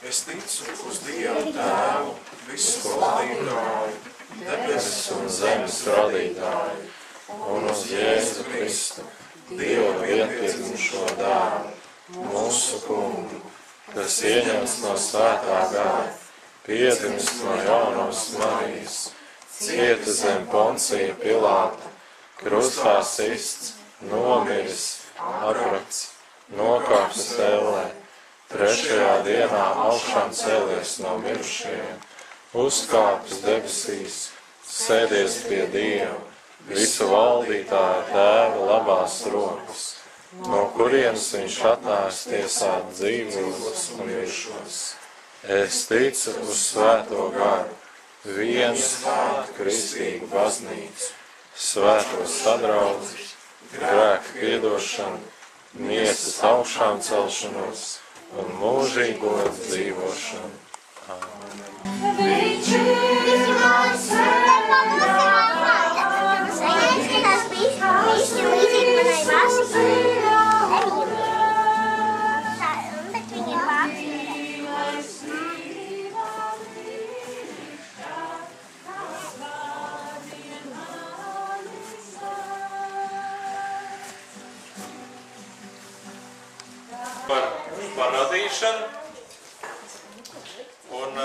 Es ticu uz Dievu Tēvu, visu valdītāju, debesis un zemes radītāju, un uz Jēzu Kristu, Dieva vienpiedzimušo dēlu, mūsu kungu, kas ieņemts no svētā gara, piedzimis no jaunās Marijas, cieta zem Poncija Pilāta, krustā sists, nomiris, aprakts, nokāpis ellē, trešajā dienā augšām cēlies no mirušajiem, uzkāpis debesīs, sēdies pie Dieva, visu valdītāja Tēva labās rokas, no kurienes viņš atnāks tiesāt dzīvos un mirušos. Es ticu uz svēto garu, vienu svētu kristīgu baznīcu, svēto sadraudzi, grēku piedošanu, miesas augšām celšanos un mūžīgo dzīvošanu. Amen. Viņš ir mans par radīšanu. Un,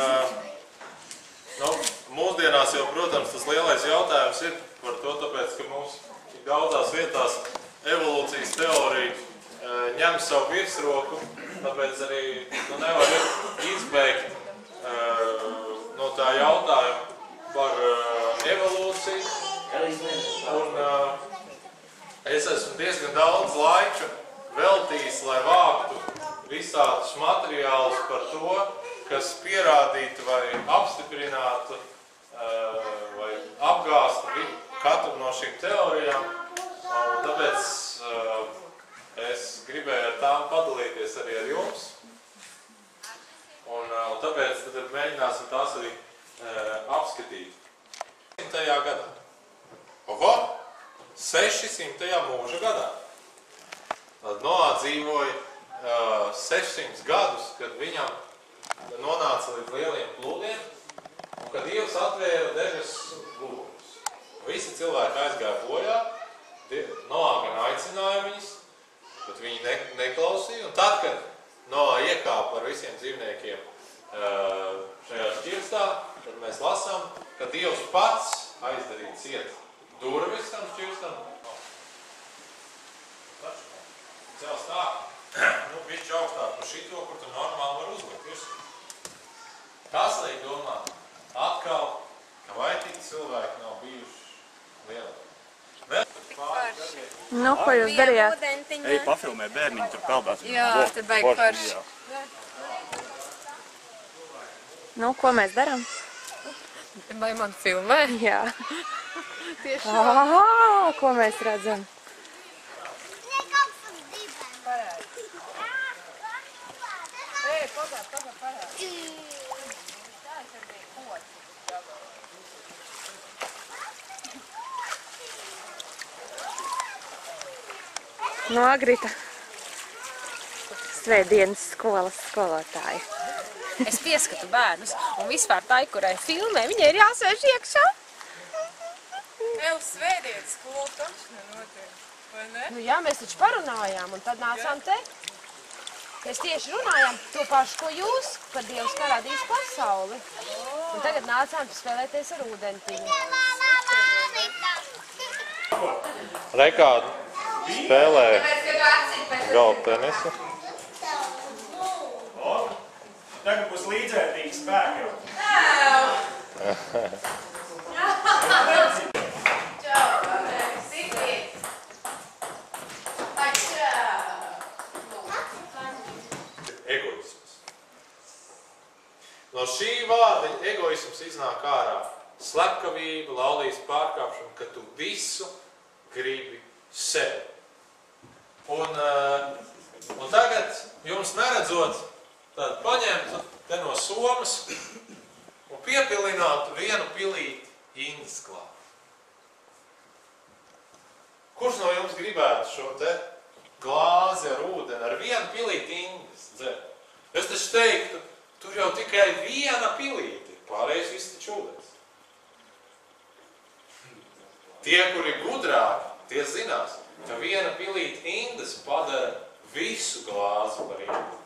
mūsdienās jau, protams, tas lielais jautājums ir par to, tāpēc, ka mums daudzās vietās evolūcijas teorija ņem savu virsroku, tāpēc arī nevar izbeigt no tā jautājuma par evolūciju. Un es esmu diezgan daudz laika veltījis, lai vāktu visādus materiālus par to, kas pierādītu vai apstiprinātu vai apgāstu katru no šīm teorijām. Un tāpēc es gribēju ar tām padalīties arī ar jums. Un tāpēc tad mēģināsim tās arī apskatīt. 600. gadā. Oho! 600. mūža gadā. Tad Noā dzīvoja 600 gadus, kad viņam nonāca līdz lieliem plūdiem, un kad Dievs atvēra dežas gūrus. Visi cilvēki aizgāja bojā, Noā gan aicināja viņus, bet viņi neklausīja, un tad, kad Noā iekāpa ar visiem dzīvniekiem šajā šķirstā, tad mēs lasām, ka Dievs pats aizdarīja ciet durvis tam šķirstam. Cels tā, bišķi augstāk par šito, kur tu normāli var uzlikt. Kas liek domāt atkal, ka vai tik cilvēki nav bijuši lielāki? Nu, ko jūs darījāt? Ej, pafilmē bērniņu, tur peldās. Jā, tur baigi forši. Nu, ko mēs darām? Vai man filmē? Jā. Tieši Ko mēs redzam? No Agrita svētdienas skolas skolotāja. Es pieskatu bērnus, un vispār tai, kurai filmē, viņai ir jāsēž iekšā. Uz svētdienas skolu taču nenotiek, vai ne? Nu jā, mēs taču parunājām, un tad nācām te. Mēs tieši runājām to pašu, ko jūs, kad Dievs parādīs pasauli. Un tagad nācām spēlēties ar ūdentiņu. Rekādu spēlē galvu tenisu. Tagad būs līdzvērtīgi spēki. Egoisms. No šī vārda egoisms iznāk ārā. Slepkavība, laulības pārkāpšana, ka tu visu gribi sevi. Un tagad jums neredzot, tad paņemtu te no somas un piepilinātu vienu pilīti indas klāt. Kurš no jums gribētu šo te glāzi ar ūdeni, ar vienu pilīti indas dzert? Es taču teiktu, Tur jau tikai viena pilīte, pārējais viss taču ūdens. Tie, kuri gudrāki, tie zinās, ka viena pilīte indas padara visu glāzi par indu.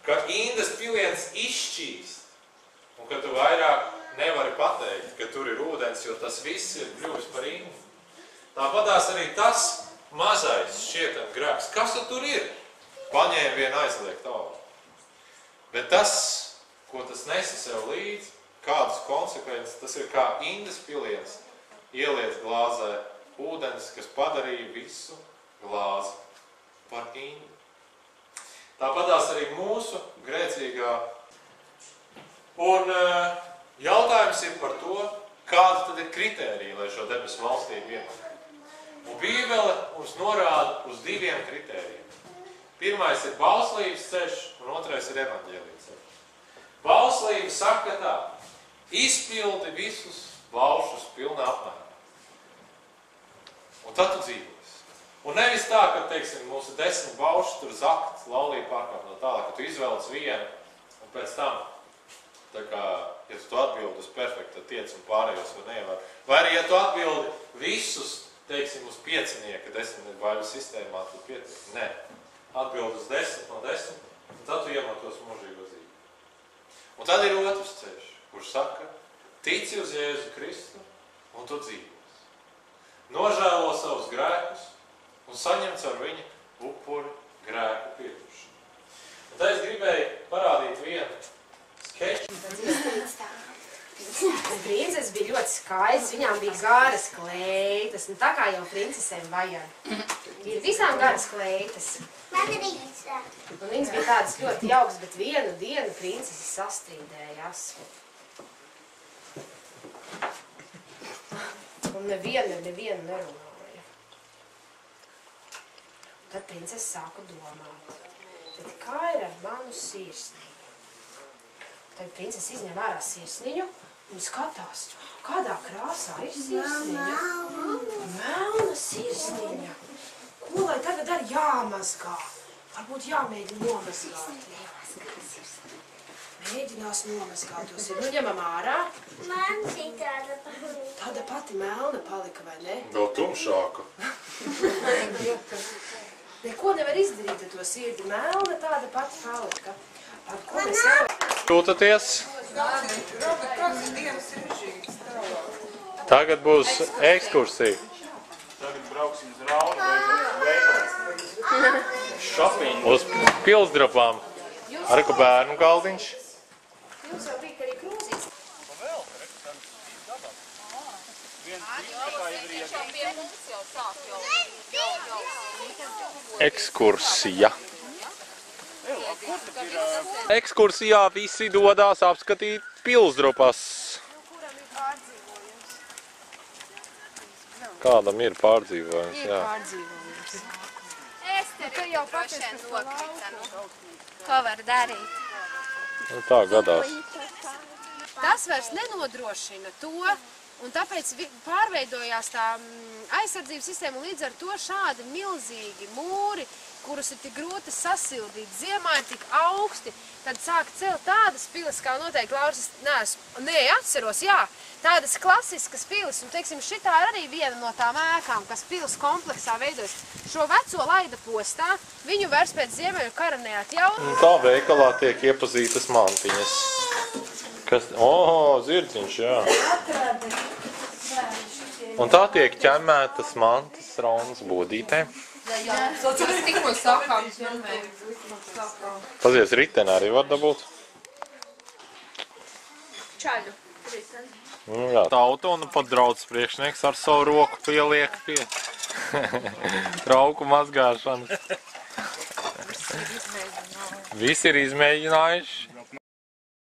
Ka indas piliens izšķīst, un ka tu vairāk nevari pateikt, ka tur ir ūdens, jo tas viss ir kļuvis par indu. Tāpatās arī tas mazais šķietam grēks. Kas tur ir? Paņēma vienu aizliegt augu. Bet tas, ko tas nesa sev līdzi, kādas konsekvences, tas ir kā indas piliens ieliec glāzē ūdens, kas padarīja visu glāzi par indu. Tāpatās arī mūsu grēcīgā. Un jautājums ir par to, kāda tad ir kritērija, lai šo debesu valstību ienāktu. Un Bībele mums norāda uz diviem kritērijiem. Pirmais ir bauslības ceļš, un otrais ir evaņģēlija ceļš. Bauslība saka tā: izpildi visus baušus pilnā apmērā. Un tad tu dzīvosi. Un nevis tā, ka, teiksim, mūsu 10 baušus tur zakt, laulība pārkāpt no tālāk, ka tu izvēlies vienu, un pēc tam, tā kā, ja tu atbildi uz perfektu, tad tiec un pārējos var neievērt. Vai arī, ja tu atbildi visus, teiksim, uz 5, 10 baiļu sistēmā, tad pietiek. Nē. Atbild uz 10 no 10, un tad tu iemantos mūžīgo dzīvi. Un tad ir otrs ceļš, kurš saka, tici uz Jēzu Kristu, un tu dzīvos. Nožēlo savus grēkus, un saņem caur viņa upuri grēku piedošanu. Un tad es gribēju parādīt vienu skeču. Princeses bija ļoti skaistas, viņām bija garas kleitas, un tā kā jau princesēm vajag. Ir visām garas kleitas. Un viņas bija tādas ļoti jaukas, bet vienu dienu princeses sastrīdējās. Un nevienu nerunāja. Tad princese sāka domāt, bet kā ir ar manu sirsniņu? Tad princese izņem ārā sirsniņu un skatās, kādā krāsā ir sirsniņa. Melna sirsniņa. Ko lai tagad ar jāmazgā? Varbūt jāmēģina nomazgāt. Mēģinās nomazgāt tos. Nu, ņemam ārā. Man bija tāda pati. Tāda pati melna palika, vai ne? Vēl tumšāka. Neko nevar izdarīt ar to sirdi. Melna tāda pati palika. Ar ko mēs jau... Jūtaties? Tagad būs ekskursija. Tagad brauksim uz Raunu vai shopping. Uz pilsdrapām. Arī ka bērnu galdiņš. Jums jau bija arī krūzīs. Ekskursija. Ekskursijā visi dodās apskatīt pilsdropas. Kādam ir pārdzīvojums, jā. Te jau pašien nokrita, nu. Ko var darīt? Nu, tā gadās. Tas vairs nenodrošina to, un tāpēc pārveidojās tā aizsardzības sistēma, un līdz ar to šādi milzīgi mūri, kurus ir tik grūti sasildīt, ziemā ir tik augsti, tad sāk celt tādas pilis, kā noteikti Lauras, atceros, jā, tādas klasiskas pilis, un, teiksim, šitā ir arī viena no tām ēkām, kas pilis kompleksā veidojas. Šo veco laida postā, viņu vairs pēc Ziemeļu kara neatjauna. Un tā veikalā tiek iepazītas mantiņas. Kas, zirdziņš, jā. Un tā tiek ķemmētas mantas Raunas bodītē. Tas tikko sakām, Pazies, riteni arī var dabūt. Čaļu riteni. Jā. Tauta un pat draudz priekšnieks ar savu roku pieliek pie trauku mazgāšanas. Visi ir izmēģinājuši.